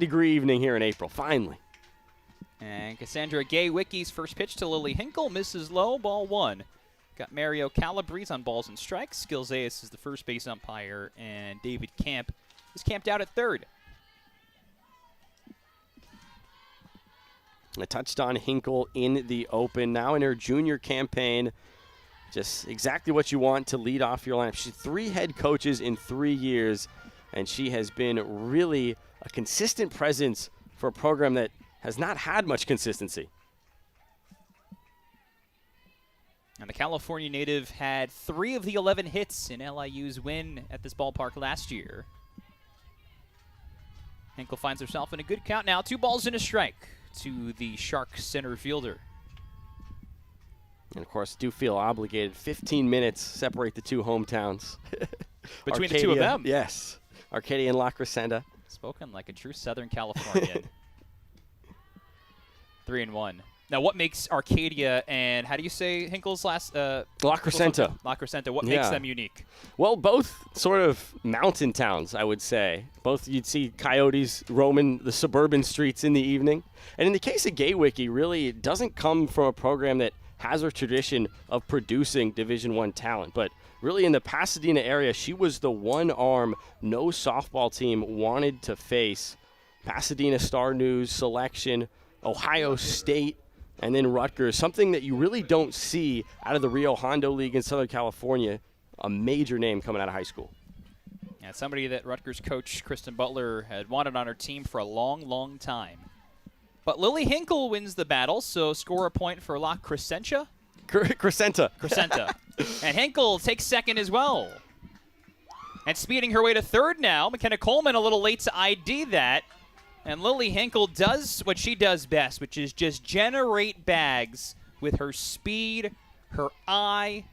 80-degree evening here in April, finally. And Cassandra Gay-Wickie's first pitch to Lily Hinkle misses low, ball 1. Got Mario Calabrese on balls and strikes. Skilzais is the first base umpire, and David Camp is camped out at third. I touched on Hinkle in the open. Now in her junior campaign, just exactly what you want to lead off your lineup. She's 3 head coaches in 3 years, and she has been really a consistent presence for a program that has not had much consistency. And the California native had 3 of the 11 hits in LIU's win at this ballpark last year. Hinkle finds herself in a good count now. 2 balls and a strike to the Sharks center fielder. And, of course, do feel obligated. 15 minutes separate the 2 hometowns. Between the 2 of them. Yes. Arcadia and La Crescenta. Spoken like a true Southern Californian. 3-1. Now, what makes Arcadia and how do you say Hinkle's last? La Crescenta. La Crescenta. What makes them unique? Well, both sort of mountain towns, I would say. Both you'd see coyotes roaming the suburban streets in the evening. And in the case of Gay-Wickie, really, it doesn't come from a program that has a tradition of producing Division I talent. But really, in the Pasadena area, she was the one arm no softball team wanted to face. Pasadena Star News selection, Ohio State, and then Rutgers, something that you really don't see out of the Rio Hondo League in Southern California, a major name coming out of high school. Yeah, somebody that Rutgers coach Kristen Butler had wanted on her team for a long, long time. But Lily Hinkle wins the battle, so score a point for La Crescenta. Crescenta. And Hinkle takes second as well. And speeding her way to third now, McKenna Coleman a little late to ID that. And Lily Hinkle does what she does best, which is just generate bags with her speed, her eye.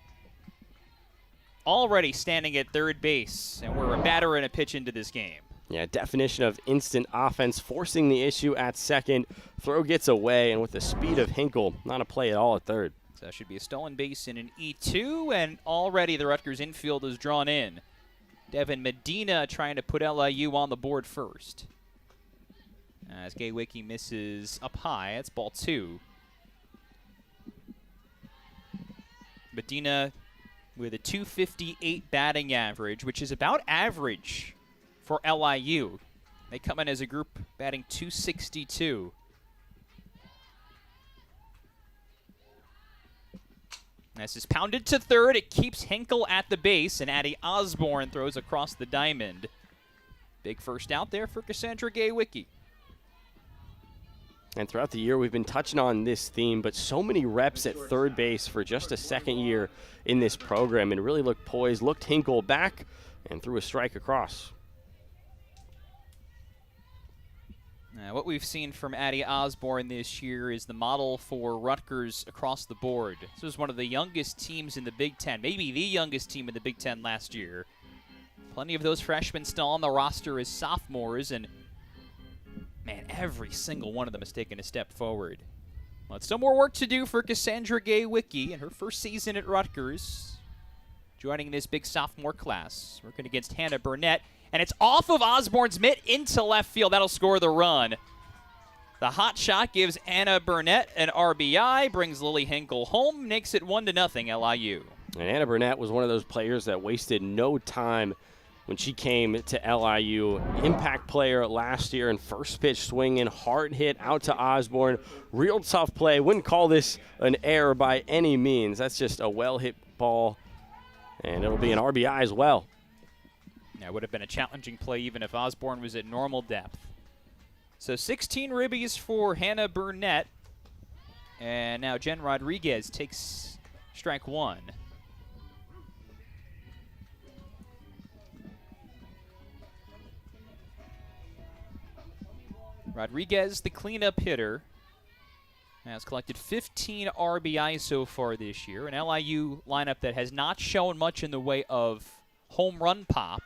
Already standing at third base, and we're a batter and a pitch into this game. Yeah, definition of instant offense, forcing the issue at second. Throw gets away, and with the speed of Hinkle, not a play at all at third. So that should be a stolen base in an E2, and already the Rutgers infield is drawn in. Devin Medina trying to put LIU on the board first. As Gay-Wickie misses up high, it's ball 2. Medina with a .258 batting average, which is about average for LIU. They come in as a group batting .262. This is pounded to third. It keeps Hinkle at the base, and Addie Osborne throws across the diamond. Big first out there for Cassandra Gay-Wickie. And throughout the year, we've been touching on this theme, but so many reps at third base for just a second year in this program, and really looked poised, looked Hinkle back, and threw a strike across. What we've seen from Addie Osborne this year is the model for Rutgers across the board. This was one of the youngest teams in the Big Ten, maybe the youngest team in the Big Ten last year. Plenty of those freshmen still on the roster as sophomores, and man, every single one of them has taken a step forward. Well, it's still more work to do for Cassandra Gay-Wickie in her first season at Rutgers. Joining this big sophomore class, working against Hannah Burnett. And it's off of Osborne's mitt into left field. That'll score the run. The hot shot gives Anna Burnett an RBI, brings Lily Hinkle home, makes it 1-0 LIU. And Anna Burnett was one of those players that wasted no time when she came to LIU. Impact player last year and first pitch swinging, hard hit out to Osborne. Real tough play. Wouldn't call this an error by any means. That's just a well-hit ball, and it'll be an RBI as well. That would have been a challenging play even if Osborne was at normal depth. So 16 ribbies for Hannah Burnett. And now Jen Rodriguez takes strike 1. Rodriguez, the cleanup hitter, has collected 15 RBI so far this year. An LIU lineup that has not shown much in the way of home run pop.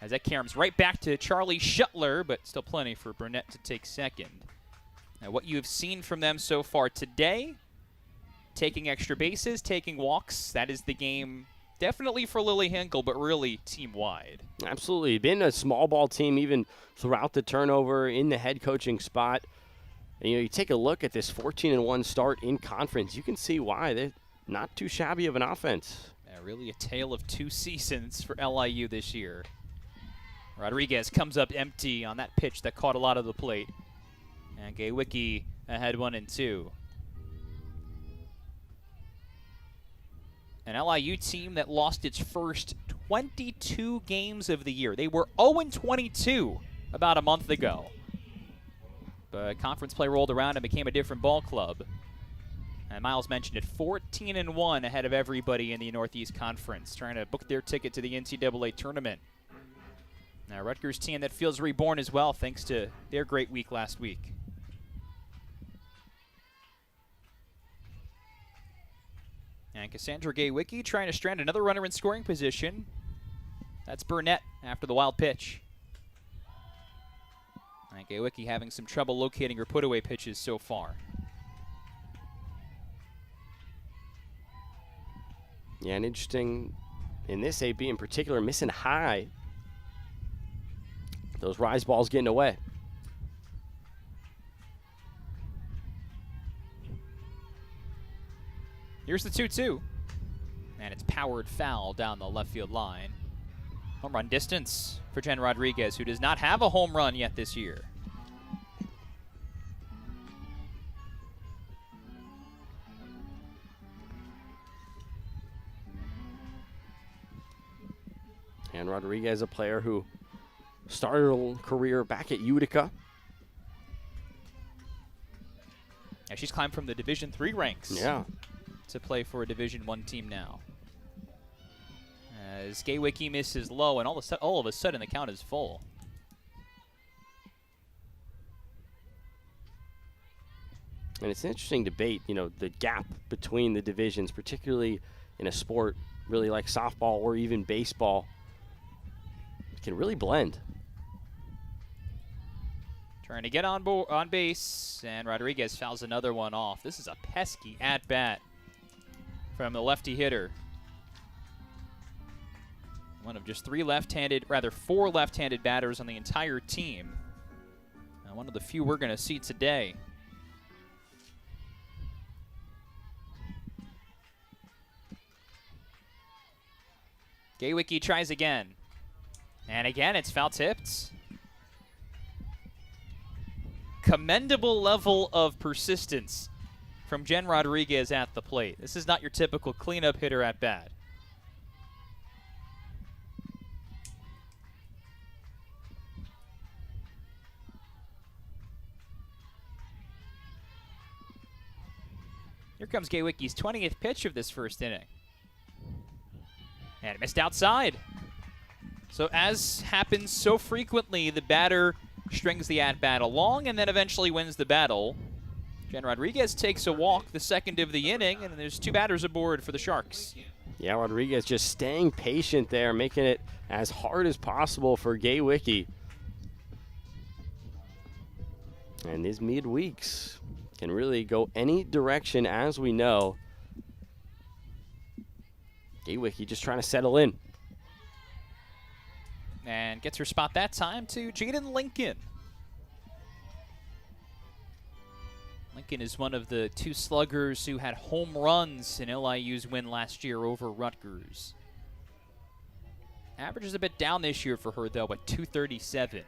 As that caroms right back to Charlie Shuttler, but still plenty for Burnett to take second. Now, what you have seen from them so far today, taking extra bases, taking walks, that is the game Definitely for Lily Hinkle, but really team-wide. Absolutely. Been a small ball team even throughout the turnover in the head coaching spot. And, you take a look at this 14-1 start in conference. You can see why. They're not too shabby of an offense. Yeah, really a tale of two seasons for LIU this year. Rodriguez comes up empty on that pitch that caught a lot of the plate. And Gay-Wicki ahead 1-2. An LIU team that lost its first 22 games of the year. They were 0-22 about a month ago. But conference play rolled around and became a different ball club. And Miles mentioned it, 14-1 ahead of everybody in the Northeast Conference, trying to book their ticket to the NCAA tournament. Now, Rutgers team that feels reborn as well, thanks to their great week last week. And Cassandra Gay-Wicki trying to strand another runner in scoring position. That's Burnett after the wild pitch. And Gay-Wicki having some trouble locating her put-away pitches so far. Yeah, and interesting in this AB in particular, missing high. Those rise balls getting away. Here's the 2-2. And it's powered foul down the left field line. Home run distance for Jen Rodriguez, who does not have a home run yet this year. And Rodriguez, a player who started her career back at Utica. Yeah, she's climbed from the Division III ranks. Yeah. To play for a Division I team now. As Gay-Wicki misses low, and all of a sudden the count is full. And it's an interesting debate, the gap between the divisions, particularly in a sport really like softball or even baseball, can really blend. Trying to get on base, and Rodriguez fouls another one off. This is a pesky at-bat from the lefty hitter. One of just four left-handed batters on the entire team. And one of the few we're going to see today. Gay-Wicki tries again. And again, it's foul-tipped. Commendable level of persistence from Jen Rodriguez at the plate. This is not your typical cleanup hitter at bat. Here comes Gay-Wicki's 20th pitch of this first inning. And it missed outside. So as happens so frequently, the batter strings the at-bat along and then eventually wins the battle. Jen Rodriguez takes a walk, the second of the inning, and there's two batters aboard for the Sharks. Yeah, Rodriguez just staying patient there, making it as hard as possible for Gay-Wicki. And these midweeks can really go any direction, as we know. Gay-Wicki just trying to settle in. And gets her spot that time to Jaden Lincoln. Lincoln is one of the two sluggers who had home runs in LIU's win last year over Rutgers. Average is a bit down this year for her, though, at 237.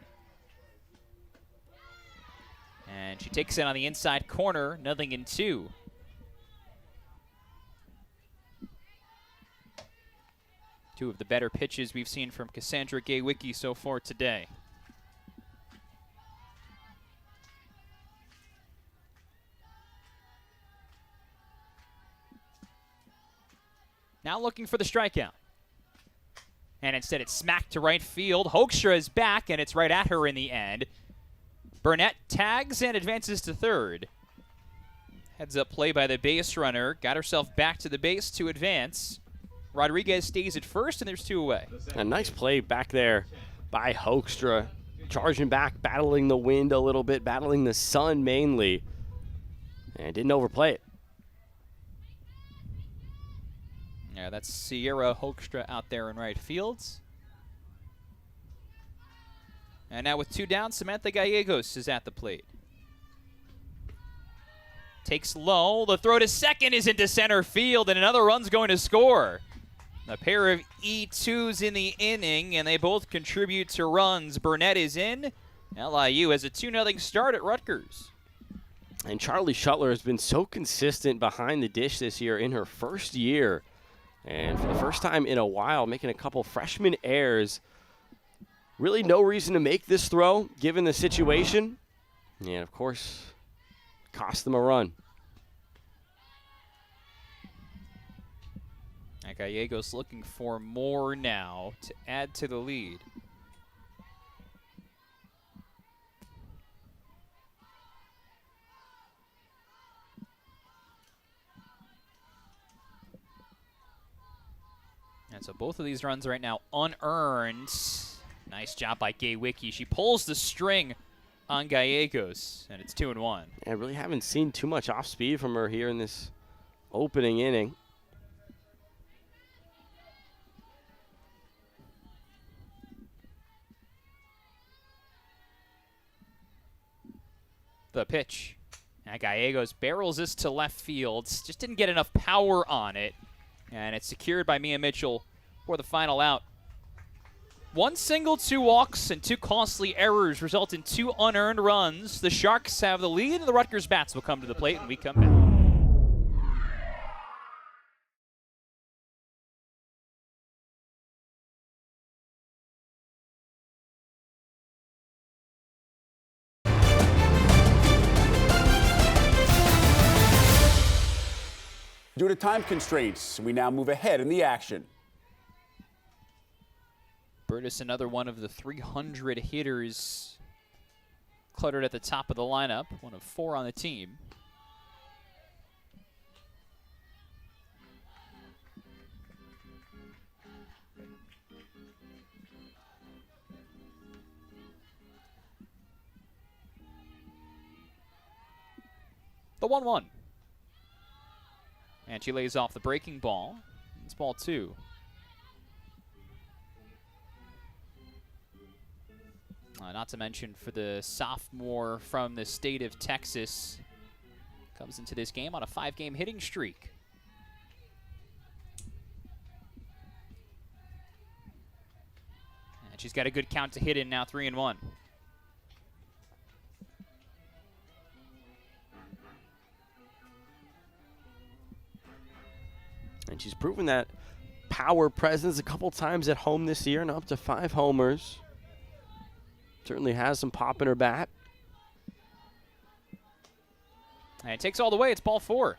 And she takes it on the inside corner, 0-2. Two of the better pitches we've seen from Cassandra Gay-Wicki so far today. Now looking for the strikeout. And instead it's smacked to right field. Hoekstra is back, and it's right at her in the end. Burnett tags and advances to third. Heads up play by the base runner. Got herself back to the base to advance. Rodriguez stays at first, and there's two away. A nice play back there by Hoekstra. Charging back, battling the wind a little bit, battling the sun mainly. And didn't overplay it. Yeah, that's Sierra Hoekstra out there in right field. And now with 2 down, Samantha Gallegos is at the plate. Takes low. The throw to second is into center field, and another run's going to score. A pair of E2s in the inning, and they both contribute to runs. Burnett is in. LIU has a 2-0 start at Rutgers. And Charlie Shuttler has been so consistent behind the dish this year in her first year. And for the first time in a while, making a couple freshman errors. Really no reason to make this throw, given the situation. And, of course, cost them a run. Gallegos looking for more now to add to the lead. And so both of these runs right now unearned. Nice job by Gay-Wicki. She pulls the string on Gallegos, and it's 2-1. I really haven't seen too much off speed from her here in this opening inning. The pitch. And Gallegos barrels this to left field. Just didn't get enough power on it. And it's secured by Mia Mitchell for the final out. 1 single, 2 walks, and 2 costly errors result in 2 unearned runs. The Sharks have the lead, and the Rutgers bats will come to the plate, and we come back. Due to time constraints, we now move ahead in the action. Burtis, another one of the 300 hitters cluttered at the top of the lineup, one of 4 on the team. The 1-1. And she lays off the breaking ball. It's ball 2. Not to mention for the sophomore from the state of Texas, comes into this game on a 5-game hitting streak. And she's got a good count to hit in now, 3-1. And she's proven that power presence a couple times at home this year, and up to 5 homers. Certainly has some pop in her bat. And it takes all the way. It's ball 4.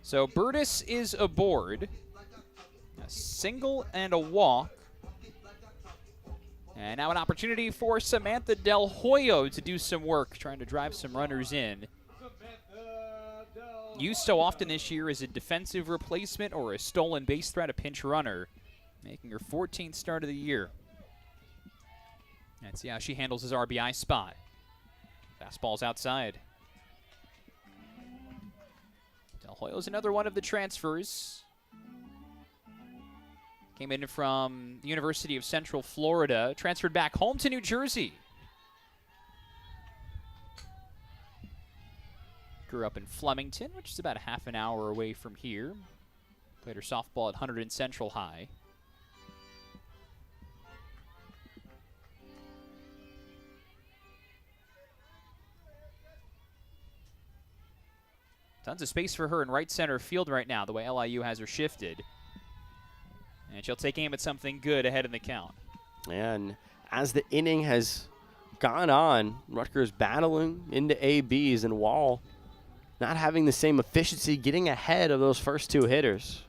So Burtis is aboard. A single and a walk. And now an opportunity for Samantha Delhoyo to do some work, trying to drive some runners in. Used so often this year as a defensive replacement or a stolen base threat, a pinch runner, making her 14th start of the year. Let's see how she handles his RBI spot. Fastball's outside. Delhoyo's another one of the transfers. Came in from the University of Central Florida, transferred back home to New Jersey. Grew up in Flemington, which is about a half an hour away from here. Played her softball at Hunterdon Central High. Tons of space for her in right center field right now, the way LIU has her shifted. And she'll take aim at something good ahead in the count. And as the inning has gone on, Rutgers battling into ABs, and Wall not having the same efficiency, getting ahead of those first 2 hitters.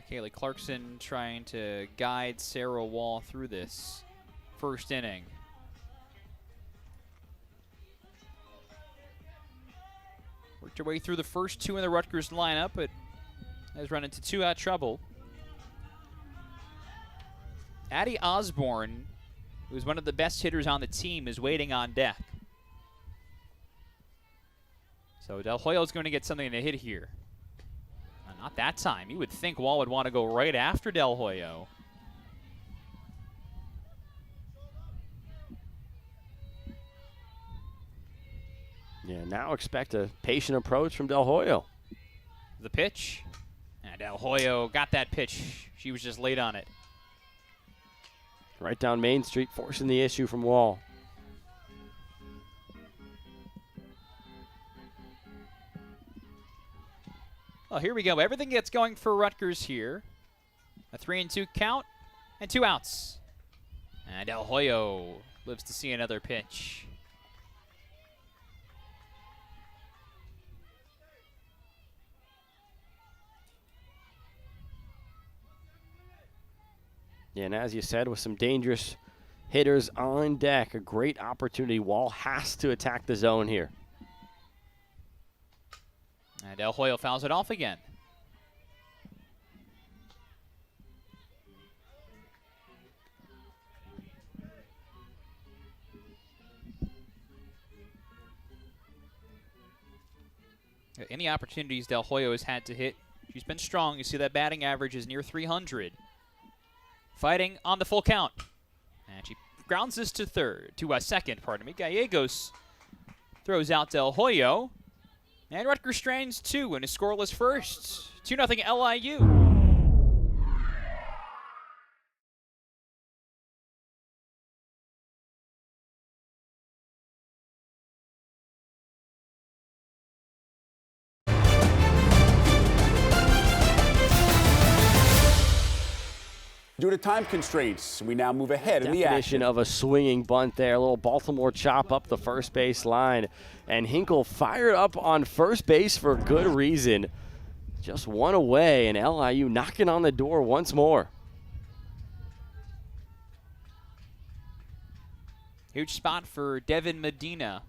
Kaylee Clarkson trying to guide Sarah Wall through this first inning. Worked her way through the first 2 in the Rutgers lineup, but has run into 2 out trouble. Addie Osborne, who's one of the best hitters on the team, is waiting on deck. So Delhoyo is going to get something to hit here. Not that time. You would think Wall would want to go right after Delhoyo. Yeah, now expect a patient approach from Delhoyo. The pitch. And Delhoyo got that pitch. She was just late on it. Right down Main Street, forcing the issue from Wall. Well, here we go. Everything gets going for Rutgers here. A 3-2 count and 2 outs. And Delhoyo lives to see another pitch. Yeah, and as you said, with some dangerous hitters on deck, a great opportunity. Wall has to attack the zone here. And Delhoyo fouls it off again. Any opportunities Delhoyo has had to hit, she's been strong. You see that batting average is near 300. Fighting on the full count. And she grounds this to second, pardon me. Gallegos throws out Delhoyo. And Rutgers strains 2 in a scoreless first. 2-0 LIU. Due to time constraints, we now move ahead in the Definition action. of a swinging bunt there. A little Baltimore chop up the first base line. And Hinkle fired up on first base for good reason. Just one away, and LIU knocking on the door once more. Huge spot for Devin Medina.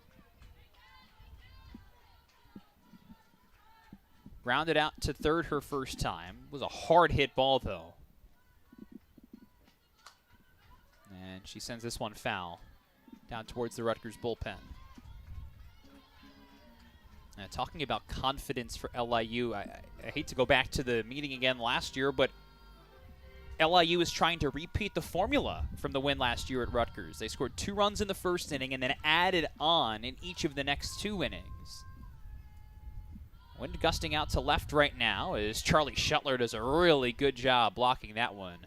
Grounded out to third her first time. Was a hard hit ball, though. And she sends this one foul down towards the Rutgers bullpen. Talking about confidence for LIU, I hate to go back to the meeting again last year, but LIU is trying to repeat the formula from the win last year at Rutgers. They scored 2 runs in the first inning and then added on in each of the next 2 innings. Wind gusting out to left right now as Charlie Shuttler does a really good job blocking that one.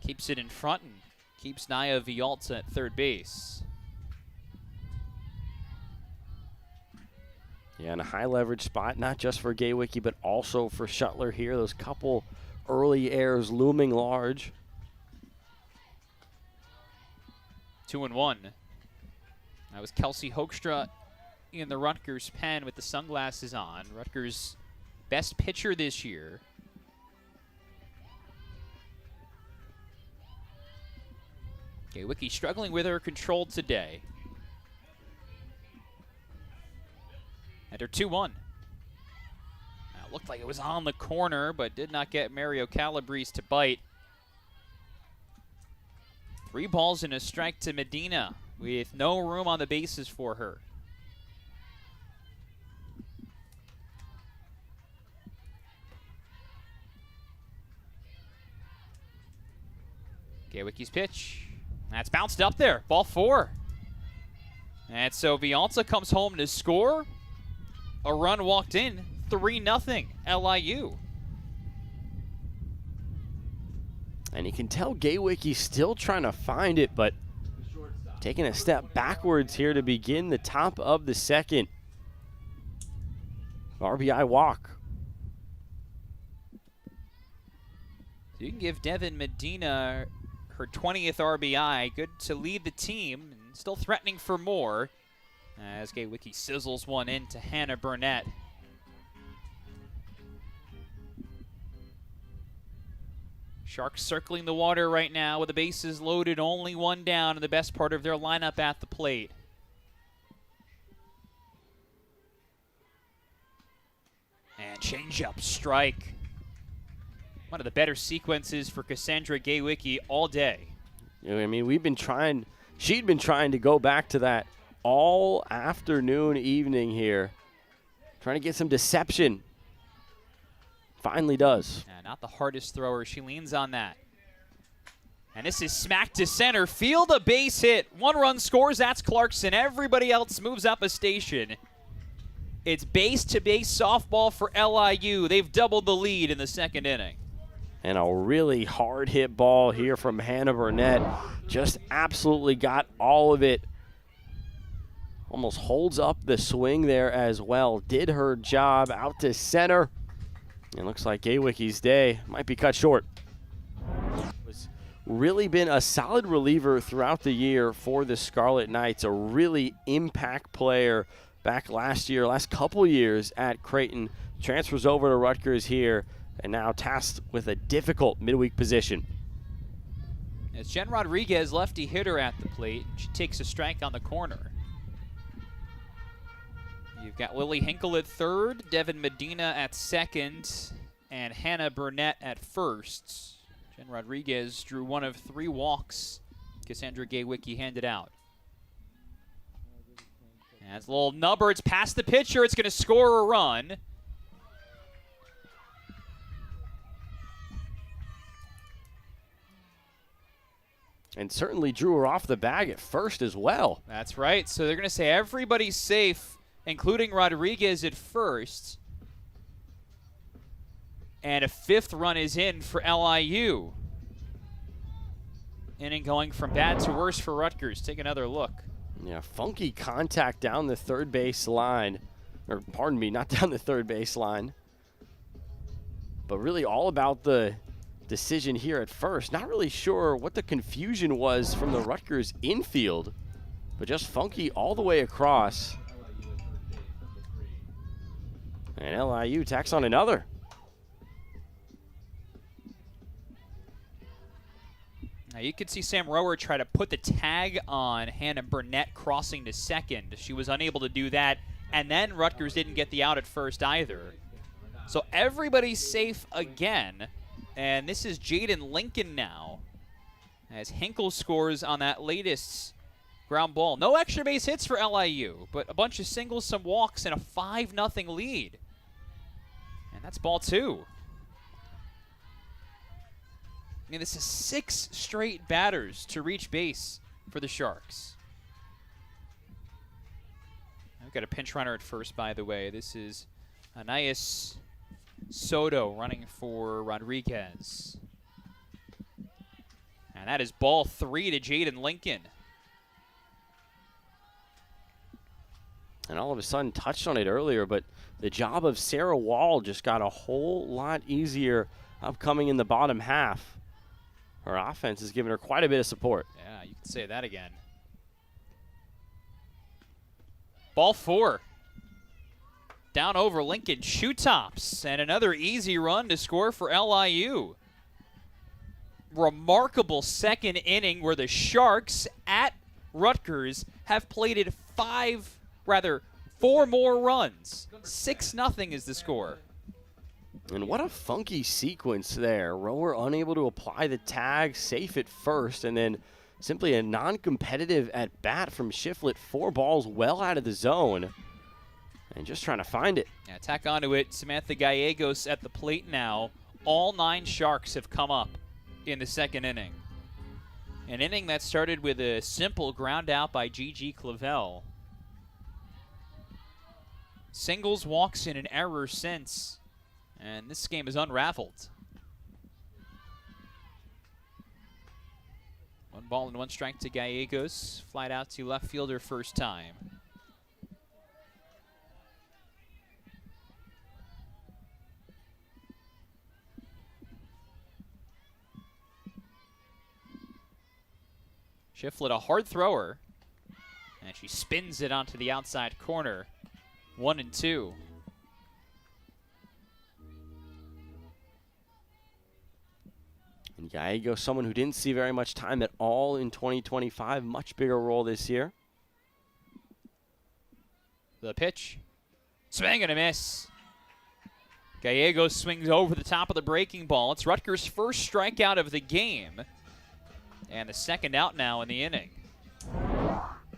Keeps it in front and keeps Naya Vialta at third base. Yeah, in a high leverage spot, not just for Gaywicky, but also for Shuttler here. Those couple early errors looming large. 2-1. That was Kelsey Hoekstra in the Rutgers pen with the sunglasses on. Rutgers' best pitcher this year. Gaywicky struggling with her control today. And her 2-1. Now, looked like it was on the corner, but did not get Mario Calabrese to bite. 3 balls and a strike to Medina with no room on the bases for her. Gaywicky's pitch. That's bounced up there. Ball 4. And so Vialta comes home to score. A run walked in. 3-0 LIU. And you can tell Gaywicky's still trying to find it, but taking a step backwards here to begin the top of the second. RBI walk. So you can give Devin Medina her 20th RBI. Good to lead the team and still threatening for more as Gaywicky sizzles one in to Hannah Burnett. Sharks circling the water right now with the bases loaded, only one down in the best part of their lineup at the plate. And changeup strike. One of the better sequences for Cassandra Gaywicky all day. You know, I mean, she'd been trying to go back to that all afternoon, evening here. trying to get some deception. Finally does. Yeah, not the hardest thrower. She leans on that. And this is smacked to center. Field a base hit. 1 run scores. That's Clarkson. Everybody else moves up a station. It's base-to-base softball for LIU. They've doubled the lead in the 2nd inning. And a really hard hit ball here from Hannah Burnett. Just absolutely got all of it. Almost holds up the swing there as well. Did her job out to center. It looks like Gaywicki's day might be cut short. It's really been a solid reliever throughout the year for the Scarlet Knights. A really impact player back last couple years at Creighton. Transfers over to Rutgers here and now tasked with a difficult midweek position. It's Jen Rodriguez, lefty hitter at the plate. She takes a strike on the corner. You've got Lily Hinkle at third, Devin Medina at second, and Hannah Burnett at first. Jen Rodriguez drew 1 of 3 walks Cassandra Gaywicki handed out. And it's a little nubber. It's past the pitcher. It's going to score a run. And certainly drew her off the bag at first as well. That's right. So they're going to say everybody's safe, including Rodriguez at first. And a 5th run is in for LIU. Inning going from bad to worse for Rutgers. Take another look. Yeah, funky contact down the third base line. Or pardon me, not down the third base line. But really all about the decision here at first. Not really sure what the confusion was from the Rutgers infield. But just funky all the way across. And LIU tacks on another. Now you could see Sam Rower try to put the tag on Hannah Burnett crossing to second. She was unable to do that, and then Rutgers didn't get the out at first either. So everybody's safe again, and this is Jaden Lincoln now as Hinkle scores on that latest ground ball. No extra base hits for LIU, but a bunch of singles, some walks, and a 5-0 lead. And that's ball 2. I mean, this is 6 straight batters to reach base for the Sharks. We've got a pinch runner at first, by the way. This is Anais Soto running for Rodriguez. And that is ball 3 to Jaden Lincoln. And all of a sudden touched on it earlier, but the job of Sarah Wall just got a whole lot easier upcoming in the bottom half. Her offense has given her quite a bit of support. Yeah, you can say that again. Ball 4. Down over Lincoln, shoe tops, and another easy run to score for LIU. Remarkable 2nd inning where the Sharks at Rutgers have plated 4 more runs. 6-0 is the score. And what a funky sequence there. Rower unable to apply the tag, safe at first, and then simply a non-competitive at bat from Shiflett. 4 balls well out of the zone. And just trying to find it. Yeah, tack onto it. Samantha Gallegos at the plate now. All 9 Sharks have come up in the 2nd inning. An inning that started with a simple ground out by Gigi Clavel. Singles, walks, and an error since. And this game is unraveled. 1 ball and 1 strike to Gallegos. Flied out to left fielder first time. Shiflett, a hard thrower. And she spins it onto the outside corner. 1-2. And Gallegos, someone who didn't see very much time at all in 2025. Much bigger role this year. The pitch. Swing and a miss. Gallegos swings over the top of the breaking ball. It's Rutgers' first strikeout of the game. And the 2nd out now in the inning.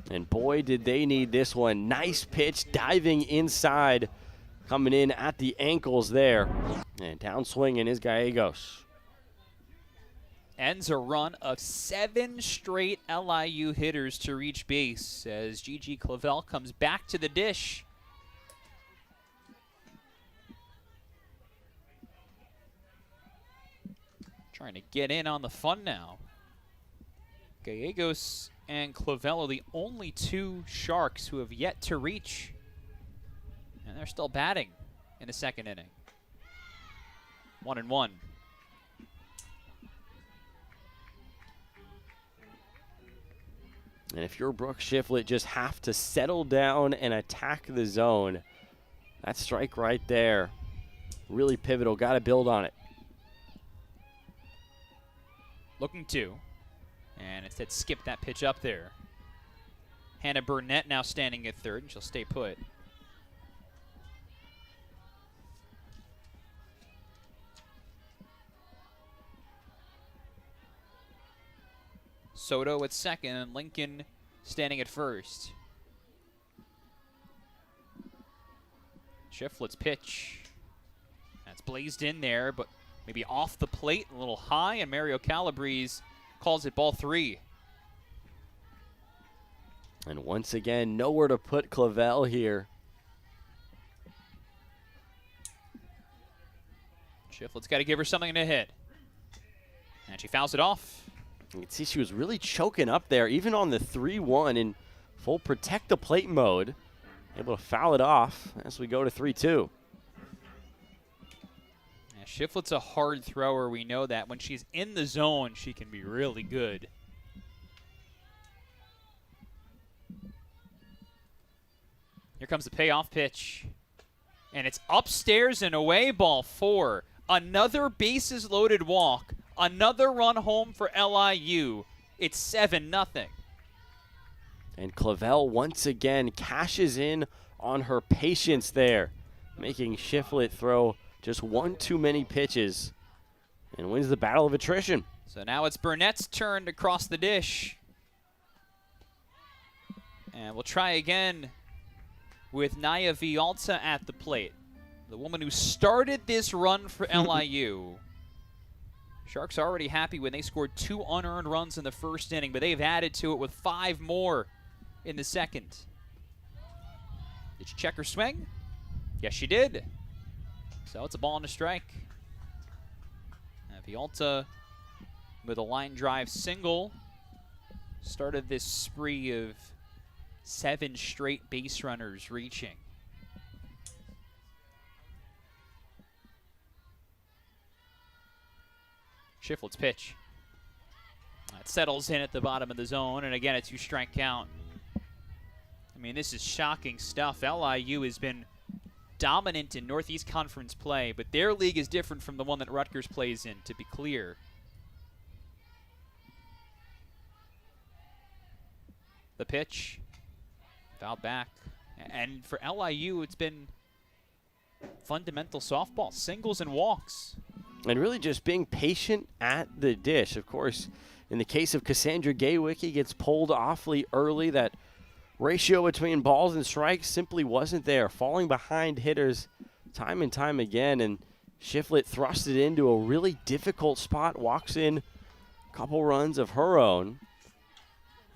And boy, did they need this one. Nice pitch, diving inside coming in at the ankles there. And down swinging is Gallegos. Ends a run of 7 straight LIU hitters to reach base as Gigi Clavel comes back to the dish. Trying to get in on the fun now. Gallegos and Clavel are the only 2 Sharks who have yet to reach. And they're still batting in the second inning. 1-1. And if you're Brooke Shiflett, just have to settle down and attack the zone. That strike right there, really pivotal. Got to build on it. Looking to, and instead skip that pitch up there. Hannah Burnett now standing at third, and she'll stay put. Soto at second, and Lincoln standing at first. Shiflett's pitch. That's blazed in there, but maybe off the plate, a little high, and Mario Calabrese calls it ball 3. And once again, nowhere to put Clavel here. Shiflett's got to give her something to hit. And she fouls it off. You can see she was really choking up there, even on the 3-1 in full protect the plate mode. Able to foul it off as we go to 3-2. Yeah, Shiflett's a hard thrower. We know that. When she's in the zone, she can be really good. Here comes the payoff pitch. And it's upstairs and away, ball 4. Another bases loaded walk. Another run home for LIU. It's 7-0. And Clavel once again cashes in on her patience there, making Shiflett throw just 1 too many pitches and wins the battle of attrition. So now it's Burnett's turn to cross the dish. And we'll try again with Naya Vialta at the plate, the woman who started this run for LIU. Sharks already happy when they scored 2 unearned runs in the first inning, but they've added to it with 5 more in the second. Did she check her swing? Yes, she did. So it's a ball and a strike. Vialta with a line drive single started this spree of 7 straight base runners reaching. Shiflett's pitch. It settles in at the bottom of the zone, and again, a 2-strike count. I mean, this is shocking stuff. LIU has been dominant in Northeast Conference play, but their league is different from the one that Rutgers plays in, to be clear. The pitch. Fouled back. And for LIU, it's been fundamental softball, singles and walks. And really just being patient at the dish. Of course, in the case of Cassandra Gaywicki, gets pulled awfully early. That ratio between balls and strikes simply wasn't there. Falling behind hitters time and time again. And Shiflett thrust it into a really difficult spot. Walks in a couple runs of her own.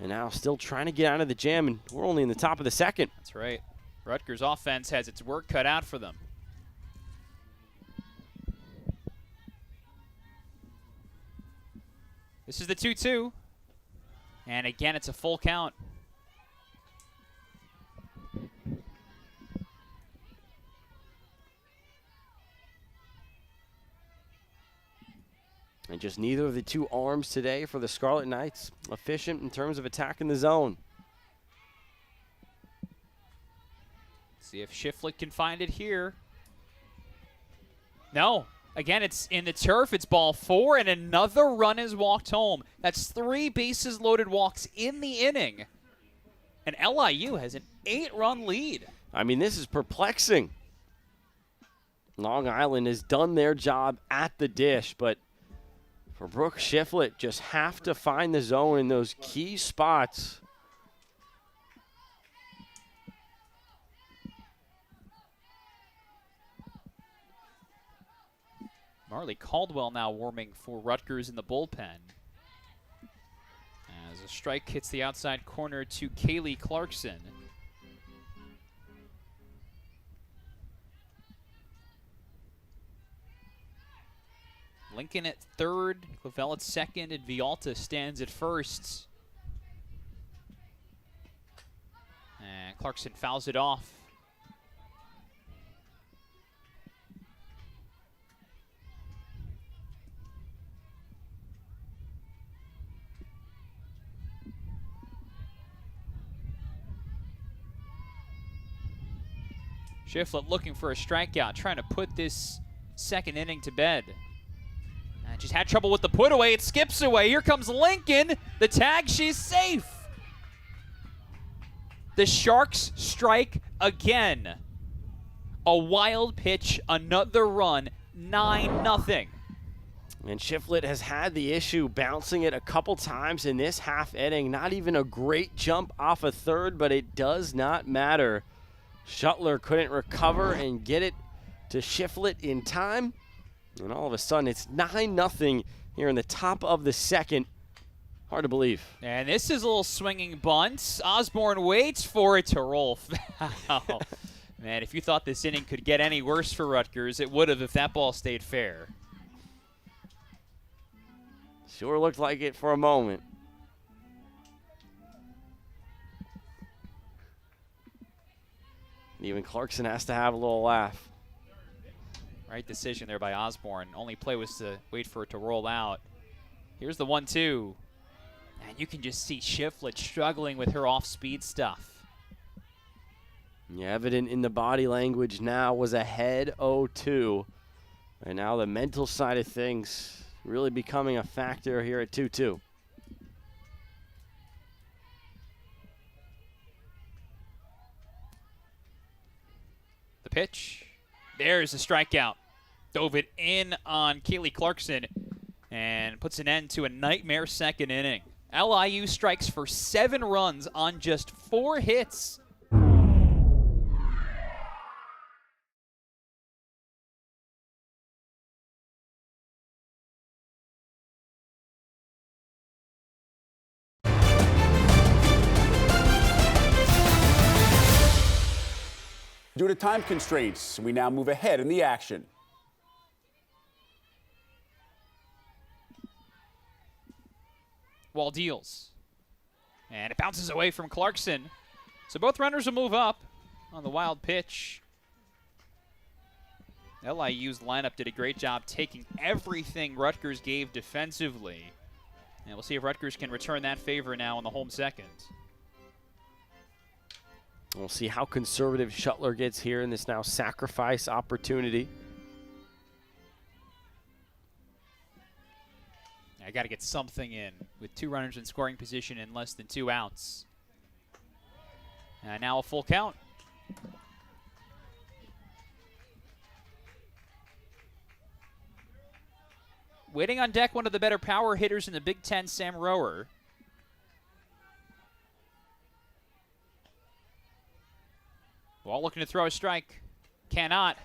And now still trying to get out of the jam. And we're only in the top of the second. That's right. Rutgers offense has its work cut out for them. This is the 2-2. And again, it's a full count. And just neither of the 2 arms today for the Scarlet Knights efficient in terms of attacking the zone. See if Shiflett can find it here. No. Again, it's in the turf. It's ball 4, and another run is walked home. That's 3 bases loaded walks in the inning. And LIU has an 8-run lead. I mean, this is perplexing. Long Island has done their job at the dish, but for Brooke Shiflett, just have to find the zone in those key spots. Marley Caldwell now warming for Rutgers in the bullpen. As a strike hits the outside corner to Kaylee Clarkson. Lincoln at third, Clavel at second, and Vialta stands at first. And Clarkson fouls it off. Shiflett looking for a strikeout, trying to put this second inning to bed. And she's had trouble with the put away. It skips away. Here comes Lincoln. The tag, she's safe. The Sharks strike again. A wild pitch, another run, 9-0. And Shiflett has had the issue bouncing it a couple times in this half inning. Not even a great jump off a third, but it does not matter. Shuttler couldn't recover and get it to Shiflett in time. And all of a sudden, it's 9-0 here in the top of the second. Hard to believe. And this is a little swinging bunt. Osborne waits for it to roll foul. Man, if you thought this inning could get any worse for Rutgers, it would have if that ball stayed fair. Sure looked like it for a moment. Even Clarkson has to have a little laugh. Right decision there by Osborne. Only play was to wait for it to roll out. Here's the 1-2. And you can just see Shiflett struggling with her off-speed stuff. Yeah, evident in the body language now, was ahead 0-2. And now the mental side of things really becoming a factor here at 2-2. The pitch. There's a strikeout. Dove it in on Kaylee Clarkson and puts an end to a nightmare second inning. LIU strikes for 7 runs on just 4 hits. Due to time constraints, we now move ahead in the action. Wall deals. And it bounces away from Clarkson. So both runners will move up on the wild pitch. LIU's lineup did a great job taking everything Rutgers gave defensively. And we'll see if Rutgers can return that favor now in the home second. We'll see how conservative Shuttler gets here in this now sacrifice opportunity. I got to get something in with 2 runners in scoring position and less than 2 outs. And now a full count. Waiting on deck, one of the better power hitters in the Big Ten, Sam Rower. Wall looking to throw a strike. Cannot.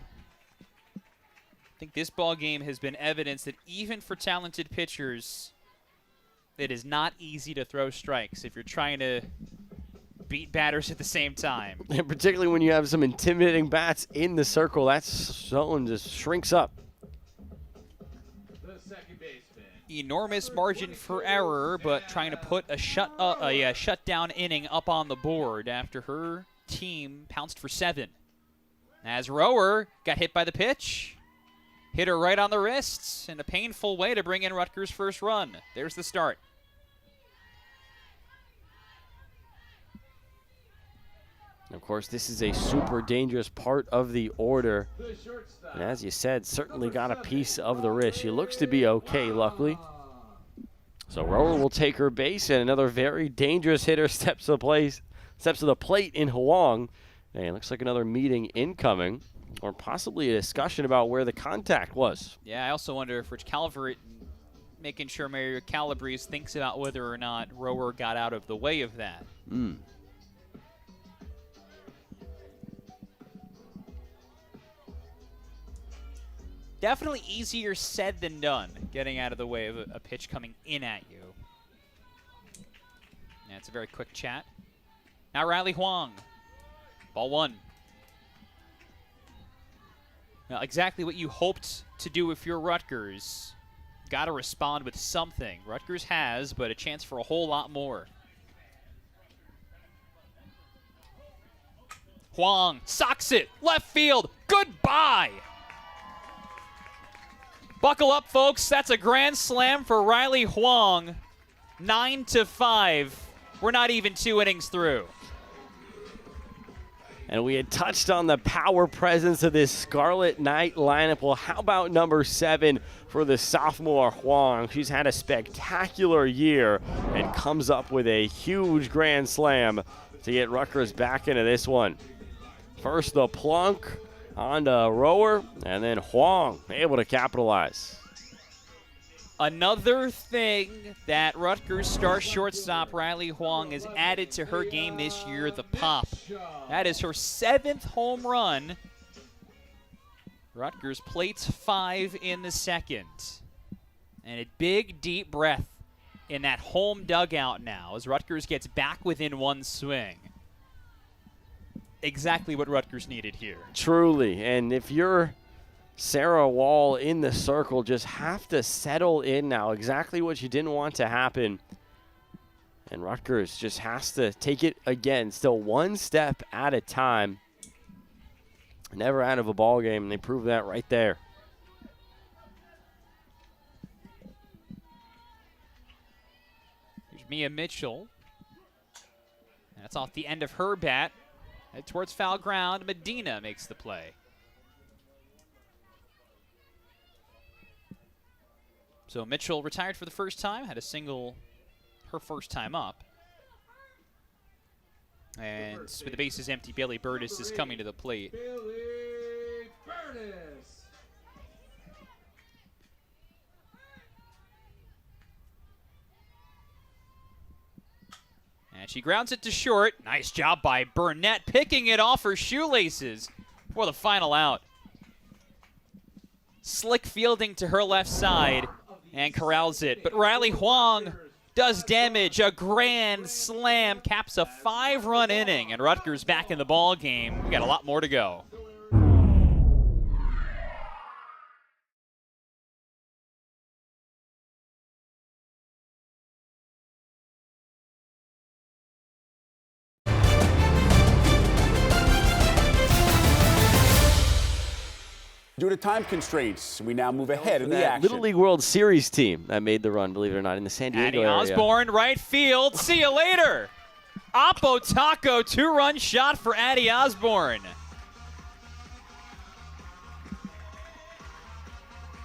I think this ball game has been evidence that even for talented pitchers, it is not easy to throw strikes if you're trying to beat batters at the same time. And particularly when you have some intimidating bats in the circle, that's someone just shrinks up. The second baseman. Enormous margin for error, but trying to put a shutdown inning up on the board after her team pounced for 7. As Rower got hit by the pitch, hit her right on the wrists in a painful way to bring in Rutgers' first run. There's the start. Of course, this is a super dangerous part of the order. The shortstop. And as you said, certainly got a piece of the wrist. She looks to be okay, luckily. So Rower will take her base, and another very dangerous hitter steps to the plate in Huang. And it looks like another meeting incoming, or possibly a discussion about where the contact was. Yeah, I also wonder if Rich Calvert, making sure Mario Calabrese thinks about whether or not Rower got out of the way of that. Definitely easier said than done, getting out of the way of a pitch coming in at you. Yeah, it's a very quick chat. Now Riley Huang. Ball 1. Now, exactly what you hoped to do if you're Rutgers. Got to respond with something. Rutgers has, but a chance for a whole lot more. Huang socks it. Left field. Goodbye. Buckle up, folks. That's a grand slam for Riley Huang. 9-5. We're not even 2 innings through. And we had touched on the power presence of this Scarlet Knight lineup. Well, how about number 7 for the sophomore Huang? She's had a spectacular year and comes up with a huge grand slam to get Rutgers back into this one. First the plunk on the rower, and then Huang able to capitalize. Another thing that Rutgers star shortstop Riley Huang has added to her game this year, the pop. That is her 7th home run. Rutgers plates 5 in the second. And a big, deep breath in that home dugout now as Rutgers gets back within 1 swing. Exactly what Rutgers needed here. Truly, and if you're Sarah Wall in the circle, just have to settle in now. Exactly what you didn't want to happen. And Rutgers just has to take it again, still 1 step at a time. Never out of a ball game, and they proved that right there. Here's Mia Mitchell. That's off the end of her bat. Head towards foul ground. Medina makes the play. So Mitchell retired for the first time, had a single her first time up. And with the bases empty, Bailey Burtis is coming to the plate. Bailey Burtis. And she grounds it to short. Nice job by Burnett, picking it off her shoelaces for the final out. Slick fielding to her left side and corrals it. But Riley Huang does damage. A grand slam caps a 5-run inning, and Rutgers back in the ball game. We got a lot more to go. Due to time constraints, we now move ahead in the That action. Little League World Series team that made the run, believe it or not, in the San Diego Addie area. Osborne, right field. See you later. Oppo Taco, 2-run shot for Addie Osborne.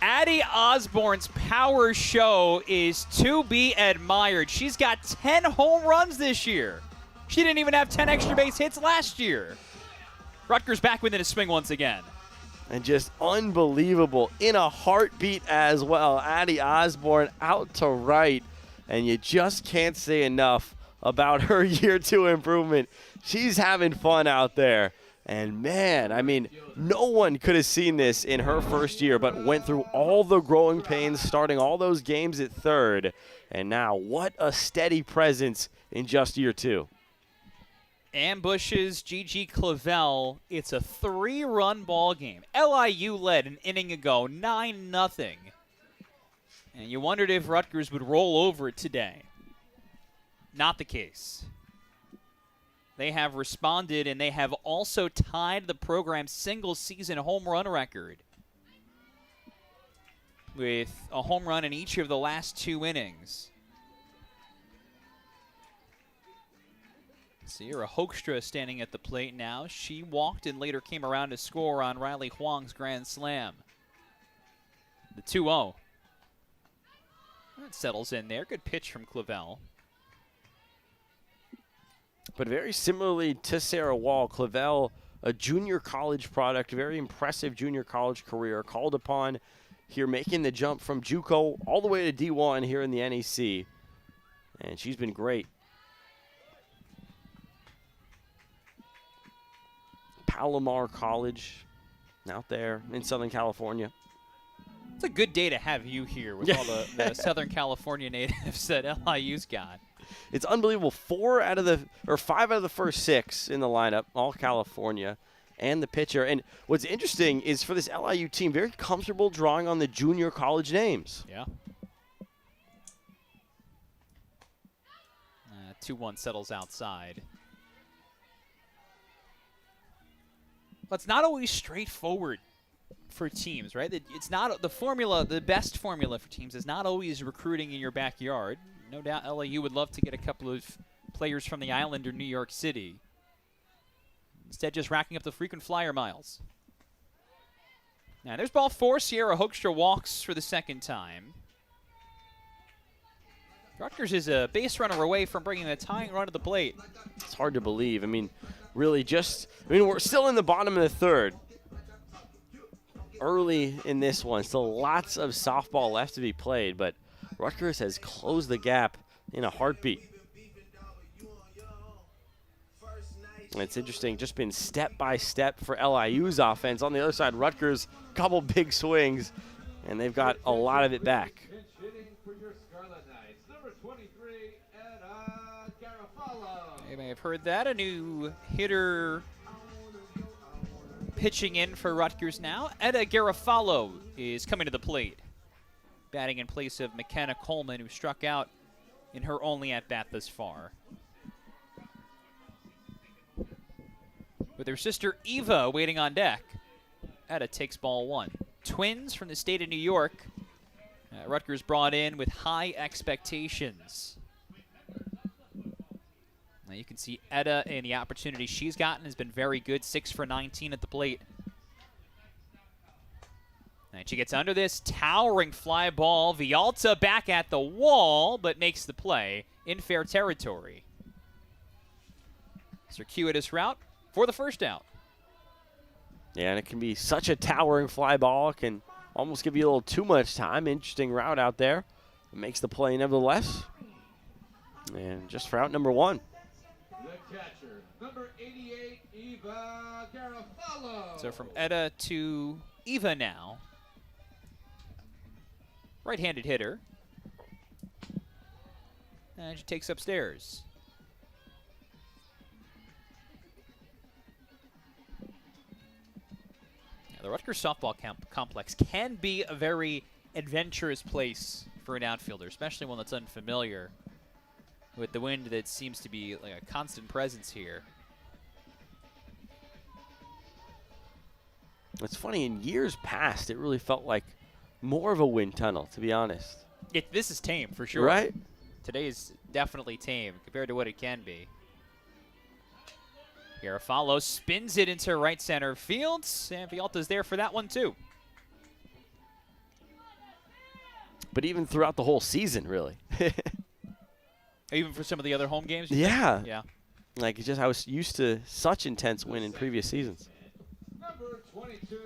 Addie Osborne's power show is to be admired. She's got 10 home runs this year. She didn't even have 10 extra base hits last year. Rutgers back within a swing once again. And just unbelievable in a heartbeat as well. Addie Osborne out to right, and you just can't say enough about her year 2 improvement. She's having fun out there. And man, I mean, no one could have seen this in her first year, but went through all the growing pains, starting all those games at third. And now, what a steady presence in just year 2. Ambushes Gigi Clavel. It's a 3-run ball game. LIU led an inning ago, 9-0. And you wondered if Rutgers would roll over it today. Not the case. They have responded, and they have also tied the program's single-season home run record with a home run in each of the last 2 innings. Sierra Hoekstra standing at the plate now. She walked and later came around to score on Riley Huang's grand slam. The 2-0. That settles in there. Good pitch from Clavel. But very similarly to Sarah Wall, Clavel, a junior college product, very impressive junior college career, called upon here making the jump from JUCO all the way to D1 here in the NEC. And she's been great. Palomar College out there in Southern California. It's a good day to have you here with all the Southern California natives that LIU's got. It's unbelievable. 5 out of the first 6 in the lineup, all California, and the pitcher. And what's interesting is for this LIU team, very comfortable drawing on the junior college names. Yeah. 2-1 settles outside. But it's not always straightforward for teams, right? It's not the formula. The best formula for teams is not always recruiting in your backyard. No doubt LIU would love to get a couple of players from the island or New York City. Instead, just racking up the frequent flyer miles. Now, there's ball 4. Sierra Hoekstra walks for the second time. Rutgers is a base runner away from bringing a tying run to the plate. It's hard to believe. I mean, really we're still in the bottom of the third. Early in this one. Still lots of softball left to be played, but Rutgers has closed the gap in a heartbeat. And it's interesting, just been step by step for LIU's offense. On the other side, Rutgers, couple big swings, and they've got a lot of it back. Pinch hitting for your Scarlet Knights, number 23, Etta Garofalo. You may have heard that. A new hitter pitching in for Rutgers now. Etta Garofalo is coming to the plate, batting in place of McKenna Coleman, who struck out in her only at-bat thus far. With her sister Eva waiting on deck, Etta takes ball 1. Twins from the state of New York. Rutgers brought in with high expectations. Now you can see Etta and the opportunity she's gotten has been very good. 6 for 19 at the plate. And she gets under this towering fly ball. Vialta back at the wall, but makes the play in fair territory. Circuitous route for the first out. Yeah, and it can be such a towering fly ball. It can almost give you a little too much time. Interesting route out there. It makes the play nevertheless. And just for out number 1. The catcher, number 88, Eva Garofalo. So from Etta to Eva now. Right-handed hitter. And she takes upstairs. The Rutgers softball complex can be a very adventurous place for an outfielder, especially one that's unfamiliar with the wind that seems to be like a constant presence here. It's funny, in years past, it really felt like more of a wind tunnel, to be honest. This is tame for sure. Right? Today is definitely tame compared to what it can be. Garofalo spins it into right center field, and Vialta's there for that one too. But even throughout the whole season, really. Even for some of the other home games? Yeah. Yeah. Like, it's just I was used to such intense wind in previous seasons. Number 22,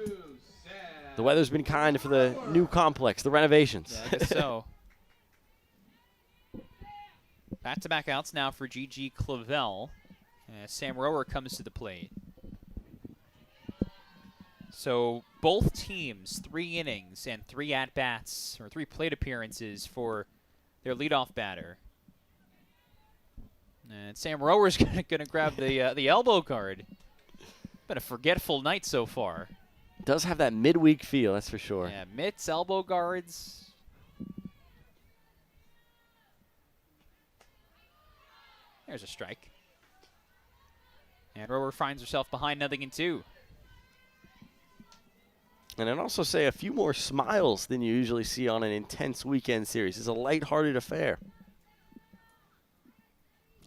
Sam. The weather's been kind for the new complex, the renovations. Yeah, I guess so. Back-to-back outs now for Gigi Clavel. Sam Rower comes to the plate. So both teams, 3 innings and 3 at-bats, or 3 plate appearances for their leadoff batter. And Sam Rower's going to grab the elbow guard. Been a forgetful night so far. Does have that midweek feel, that's for sure. Yeah, mitts, elbow guards. There's a strike. And Rower finds herself behind 0-2. And I'd also say a few more smiles than you usually see on an intense weekend series. It's a lighthearted affair.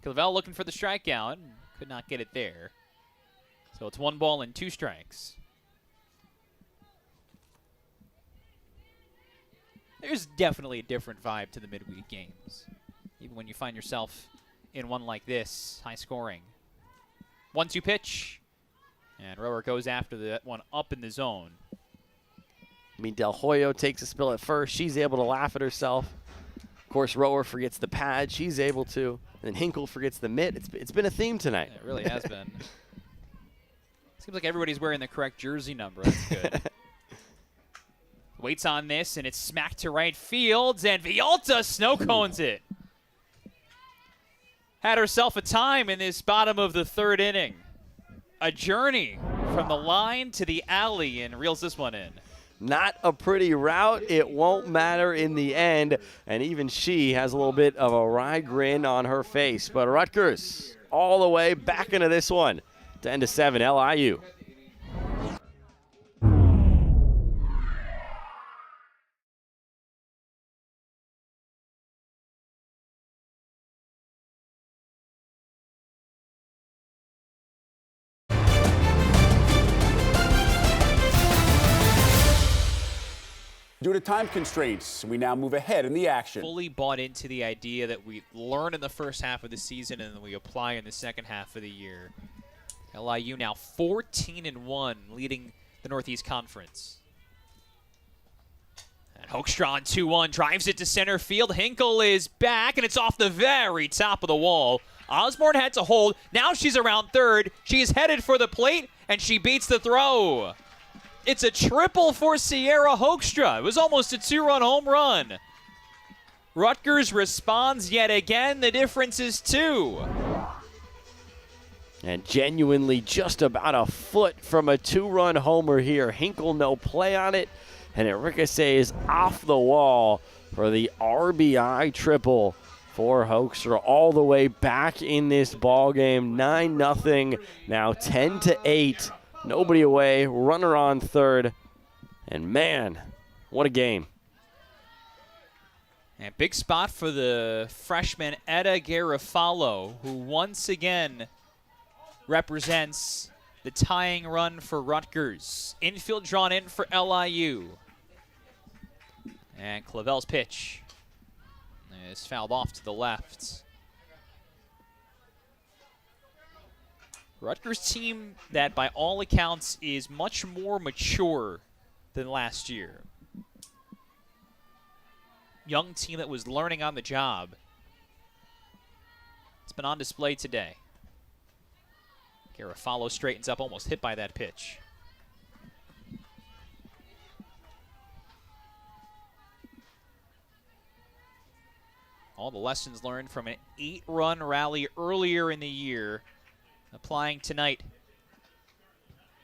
Clavel looking for the strikeout. Could not get it there. So it's 1 ball and 2 strikes. There's definitely a different vibe to the midweek games. Even when you find yourself in one like this, high scoring. 1-2 pitch. And Rower goes after that one up in the zone. I mean, Delhoyo takes a spill at first. She's able to laugh at herself. Of course, Rower forgets the pad. She's able to. And then Hinkle forgets the mitt. It's been a theme tonight. Yeah, it really has been. Seems like everybody's wearing the correct jersey number. That's good. Waits on this, and it's smacked to right field, and Vialta snow cones it. Had herself a time in this bottom of the third inning. A journey from the line to the alley, and reels this one in. Not a pretty route. It won't matter in the end. And even she has a little bit of a wry grin on her face. But Rutgers all the way back into this one. 10-7 LIU. Due to time constraints, we now move ahead in the action. Fully bought into the idea that we learn in the first half of the season and then we apply in the second half of the year. LIU now 14-1, leading the Northeast Conference. And Hoekstra on 2-1, drives it to center field. Hinkle is back, and it's off the very top of the wall. Osborne had to hold. Now she's around third. She is headed for the plate, and she beats the throw. It's a triple for Sierra Hoekstra. It was almost a 2-run home run. Rutgers responds yet again. The difference is 2. And genuinely just about a foot from a 2-run homer here. Hinkle no play on it, and it ricochets off the wall for the RBI triple for Hoekstra all the way back in this ball game. 9-0, now 10-8. Nobody away, runner on third, and man, what a game. And big spot for the freshman Etta Garofalo, who once again represents the tying run for Rutgers. Infield drawn in for LIU. And Clavel's pitch is fouled off to the left. Rutgers team that by all accounts is much more mature than last year. Young team that was learning on the job. It's been on display today. Garofalo straightens up, almost hit by that pitch. All the lessons learned from an 8-run rally earlier in the year applying tonight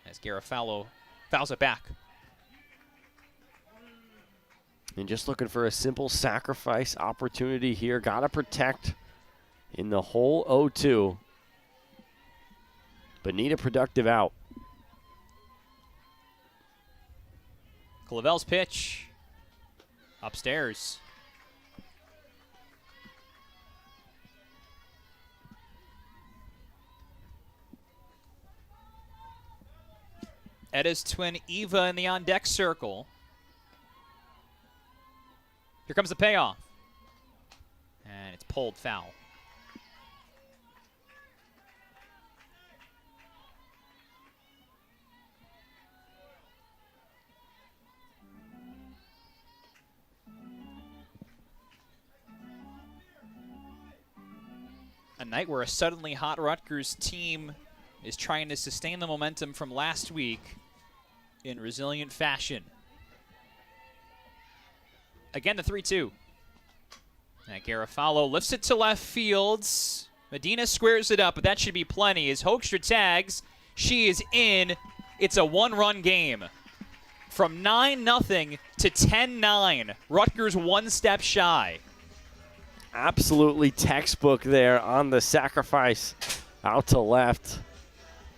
as Garofalo fouls it back. And just looking for a simple sacrifice opportunity here. Got to protect in the whole 0-2. But need a productive out. Clavel's pitch. Upstairs. Etta's twin Eva in the on-deck circle. Here comes the payoff. And it's pulled foul. A night where a suddenly hot Rutgers team is trying to sustain the momentum from last week in resilient fashion. Again, the 3-2. And Garofalo lifts it to left field. Medina squares it up, but that should be plenty as Hoekstra tags. She is in. It's a 1-run game. From 9-0 to 10-9. Rutgers one step shy. Absolutely textbook there on the sacrifice out to left.